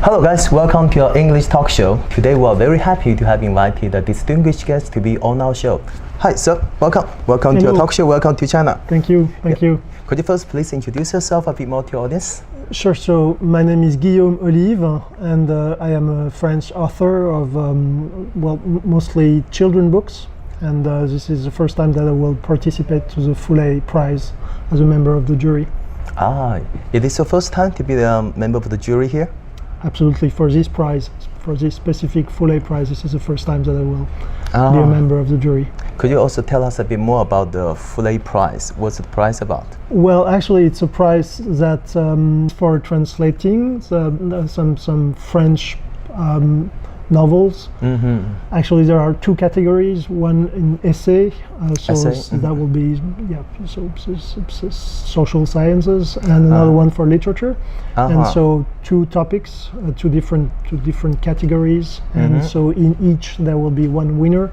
Hello guys, welcome to our English talk show. Today we are very happy to have invited a distinguished guest to be on our show. Hi sir, welcome to your talk show, welcome to China. Thank you. Could you first please introduce yourself a bit more to your audience? Sure, so my name is Guillaume Olive and I am a French author of mostly children books, and this is the first time that I will participate to the Fulay Prize as a member of the jury. It is your first time to be the member of the jury here? Absolutely, for this prize, for this specific Fulay Prize, this is the first time that I will be a member of the jury. Could you also tell us a bit more about the Fulay Prize? What's the prize about? Well, actually, it's a prize that for translating some French novels. Actually, there are two categories. One in essay, that will be social sciences, and another one for literature. And so two topics, two different categories. And so in each there will be one winner.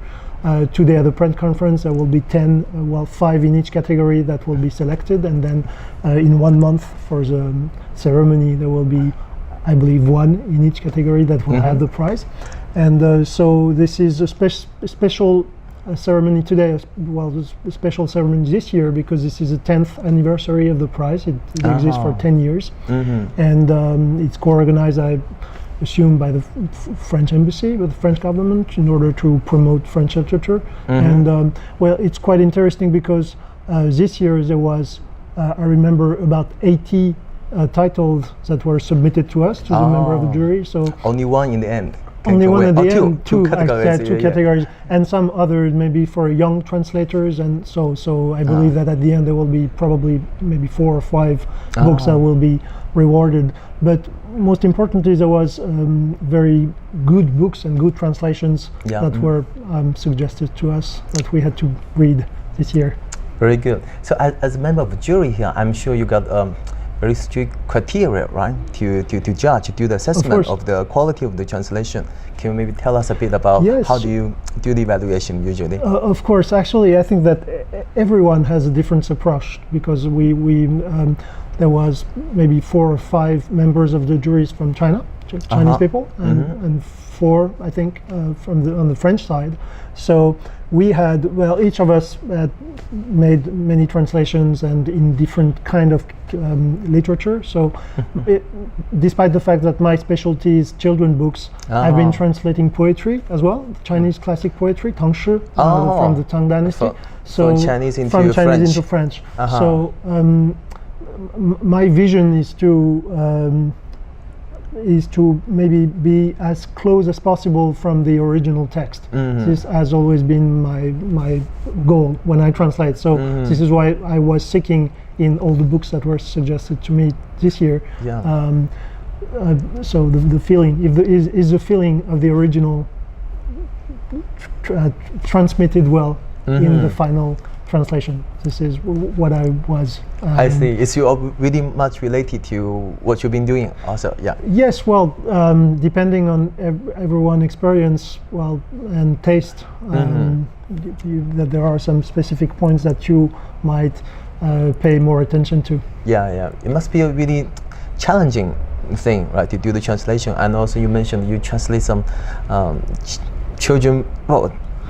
Today at the press conference there will be 5 in each category that will be selected, and then in 1 month for the ceremony there will be, I believe, 1 in each category that will have the prize. And so this is a special ceremony today, a special ceremony this year because this is the 10th anniversary of the prize. It exists for 10 years. And it's co-organized, I assume, by the French embassy, with the French government, in order to promote French literature. And it's quite interesting because this year there was, I remember, about 80 titles that were submitted to us, to the member of the jury. So only 1 in the end. Only 1 at the end. Two categories. Two categories, and some others maybe for young translators. And so I believe that at the end there will be probably maybe 4 or 5 books that will be rewarded. But most importantly, there was very good books and good translations that were suggested to us that we had to read this year. Very good. So as a member of the jury here, I'm sure you got very strict criteria, right, to judge, to do the assessment of the quality of the translation. Can you maybe tell us a bit about how do you do the evaluation usually? Of course. Actually, I think that everyone has a different approach, because there was maybe 4 or 5 members of the juries from China, Chinese people, and 4, I think, on the French side. So we had, each of us had made many translations and in different kind of literature. So despite the fact that my specialty is children books, I've been translating poetry as well, Chinese classic poetry, Tang Shi, from the Tang Dynasty. So from Chinese into French. So my vision is to maybe be as close as possible from the original text. This has always been my goal when I translate. So this is why I was seeking in all the books that were suggested to me this year. So the feeling, is the feeling of the original transmitted well in the final translation. This is what I was. I see. Is you really much related to what you've been doing also? Yes. Depending on everyone's experience, and taste, that there are some specific points that you might pay more attention to. It must be a really challenging thing, right, to do the translation. And also, you mentioned you translate some children.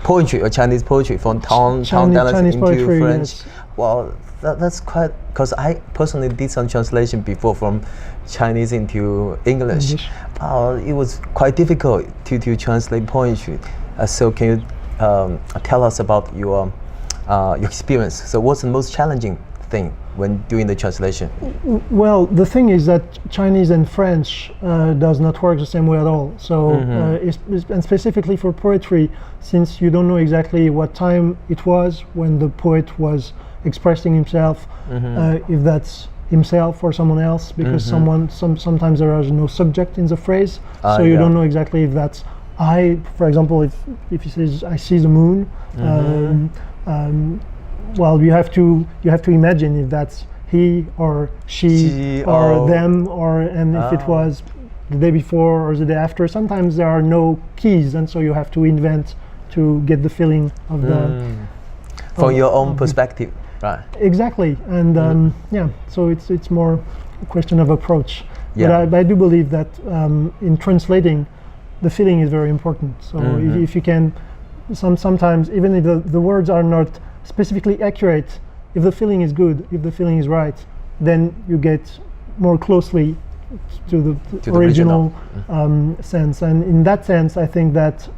Poetry or Chinese poetry from Tang Dynasty into French. Yes. That's quite, because I personally did some translation before from Chinese into English. It was quite difficult to translate poetry. So can you tell us about your experience? So what's the most challenging thing when doing the translation? Well, the thing is that Chinese and French does not work the same way at all. So, and specifically for poetry, since you don't know exactly what time it was when the poet was expressing himself, if that's himself or someone else, because sometimes there is no subject in the phrase, so you don't know exactly if that's I. For example, if he says "I see the moon," you have to imagine if that's he or she or them, and if it was the day before or the day after. Sometimes there are no keys, and so you have to invent to get the feeling of the from your own perspective, right? Exactly, and so it's more question of approach. Yeah. But I do believe that in translating, the feeling is very important. So if you can, sometimes even if the words are not specifically accurate, if the feeling is good, if the feeling is right, then you get more closely to the original sense. And in that sense, I think that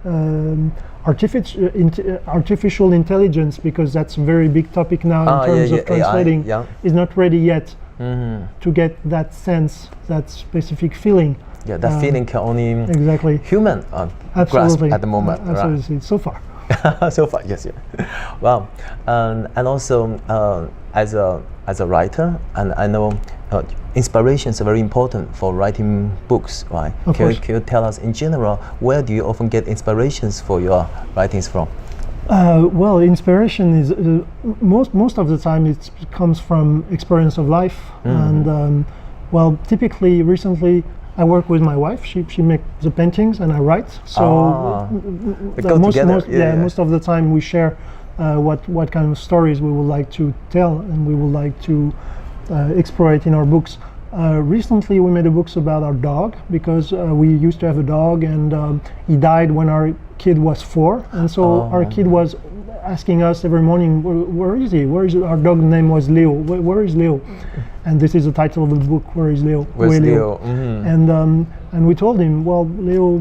artificial intelligence, because that's a very big topic now in terms of translating, AI, is not ready yet to get that sense, that specific feeling. Yeah, that feeling can only exactly human grasp at the moment. Absolutely, Right? so far. So far, yes, yeah. Wow, and also as a writer, and I know inspirations are very important for writing books, right? Can you tell us in general, where do you often get inspirations for your writings from? Well, inspiration is most of the time it comes from experience of life, and well, typically recently I work with my wife. She makes the paintings and I write. So most of the time we share what kind of stories we would like to tell and we would like to explore it in our books. Recently we made a book about our dog, because we used to have a dog and he died when our kid was 4, and so our kid was asking us every morning, where is he? Where is he? Our dog name was Leo. Where is Leo? And this is the title of the book, Where is Leo? Where's Leo? And we told him, well, Leo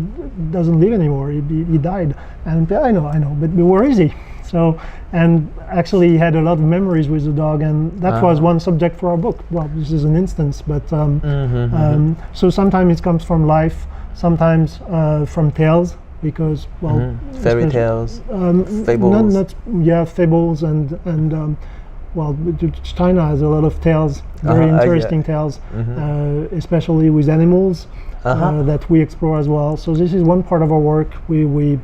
doesn't live anymore. He died. And I know, but where is he? So, and actually he had a lot of memories with the dog, and that was one subject for our book. Well, this is an instance, but so sometimes it comes from life, sometimes from tales, because fairy tales, fables. Fables and well, China has a lot of tales, very interesting tales, especially with animals that we explore as well. So this is one part of our work. We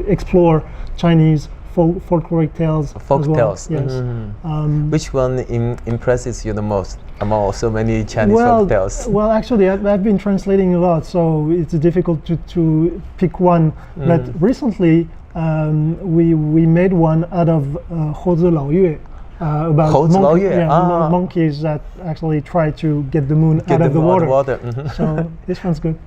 explore Chinese folkloric tales. Folk tales. Yes. Which one impresses you the most among so many Chinese folk tales? Well, actually, I've been translating a lot, so it's difficult to pick one. But recently, we made one out of 猴子老月, about monkeys that actually try to get the moon out of the water. So this one's good.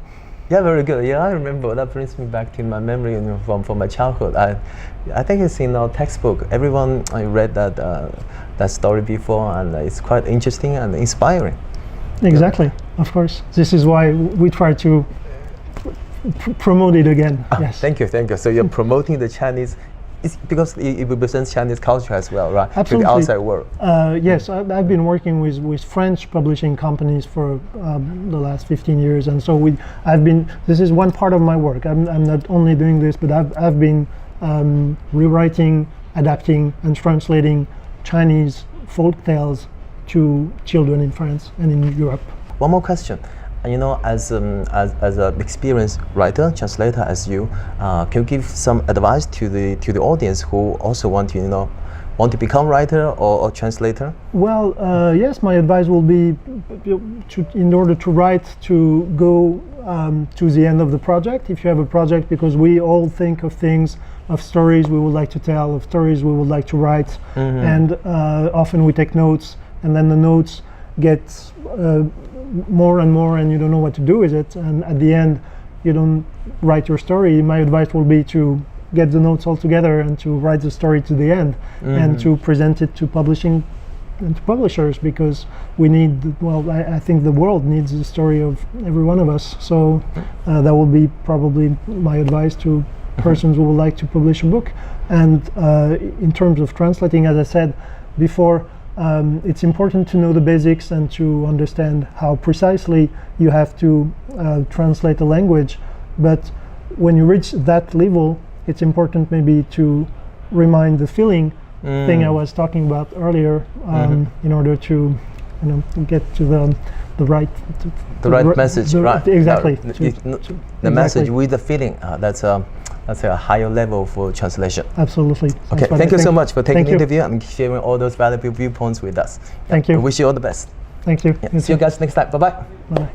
Yeah, very good. Yeah, I remember. That brings me back to my memory from my childhood. I think it's in our textbook. Everyone read that story before, and it's quite interesting and inspiring. Exactly. Of course. This is why we try to promote it again. Yes. Thank you. So you're promoting the Chinese, because it represents Chinese culture as well, right? Absolutely. To the outside world. Yes, I've been working with French publishing companies for the last 15 years, and so this is one part of my work. I'm not only doing this, but I've been rewriting, adapting, and translating Chinese folk tales to children in France and in Europe. One more question. You know, as an experienced writer, translator as you, can you give some advice to the audience who also want to become writer or translator? Well, yes, my advice will be in order to write, to go to the end of the project. If you have a project, because we all think of stories we would like to tell, of stories we would like to write, and often we take notes, and then the notes get more and more, and you don't know what to do with it, and at the end you don't write your story. My advice will be to get the notes all together and to write the story to the end, and to present it to publishing and to publishers, because we need, well, I think the world needs the story of every one of us. So that will be probably my advice to persons who would like to publish a book. And in terms of translating, as I said before, it's important to know the basics and to understand how precisely you have to translate a language. But when you reach that level, it's important maybe to remind the feeling thing I was talking about earlier, in order to get to the right message, right? Exactly. The message with the feeling. That's a higher level for translation. Absolutely. Okay, thank you so much for taking the interview and sharing all those valuable viewpoints with us. Thank you. I wish you all the best. Thank you. Yeah. See you guys next time. Bye-bye. Bye.